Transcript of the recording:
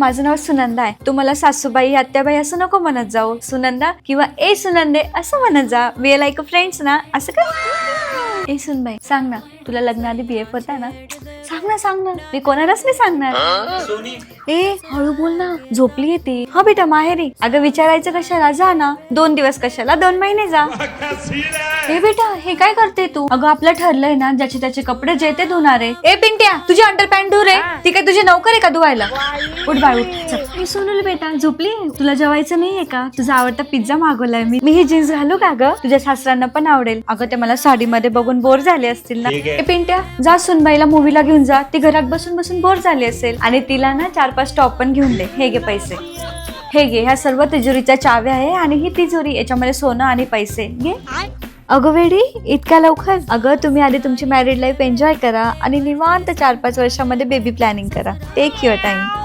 माझं नाव सुनंदा आहे. तू मला सासूबाई आत्याबाई असं नको म्हणत जाऊ. सुनंदा किंवा ए सुनंदे असं म्हणत जा. We are like a friends ना. असं का? ए सुनबाई सांग ना, तुला लग्नाआधी BF होता ना? सांग ना. मी कोणालाच नाही सांगणार. ए हळू बोल ना, झोपली ती. हा बेटा माहेरी. अगं विचारायचं कशाला, जा ना. 2 दिवस कशाला, 2 महिने जा. ए बेटा हे काय करते तू? अगं आपलं ठरलंय ना, ज्याचे त्याचे कपडे जे ते धुणार आहे. ए पिंट्या तुझी अंडरपॅन्ट धुरे. ती काय तुझी नौकर आहे का धुवायला? उठ बाळ उठ. सोनूल बेटा झोपली? तुला जेवायचं नाहीये का? तुझा आवडता पिझ्झा मागवलाय मी. ही जीन्स घालू का ग? तुझ्या सासऱ्यांना पण आवडेल. अगं ते मला साडीमध्ये बघून बोर झाले असतील ना. ए पिंट्या जा सुनबाईला मूवीला घेऊन जा. ती घरात बसून बसून बोर झाली असेल. आणि तिला ना 4-5 टॉप पण घेऊन दे. हे घे पैसे. हे घे, ह्या सर्व तिजोरीच्या चाव्या आहे. आणि ही तिजोरी, याच्यामध्ये सोनं आणि पैसे घे. अगं वेडी इतक्या लवकर? अगं तुम्ही आधी तुमची मॅरिड लाईफ एन्जॉय करा आणि निवांत 4-5 वर्षामध्ये बेबी प्लॅनिंग करा. Take your time.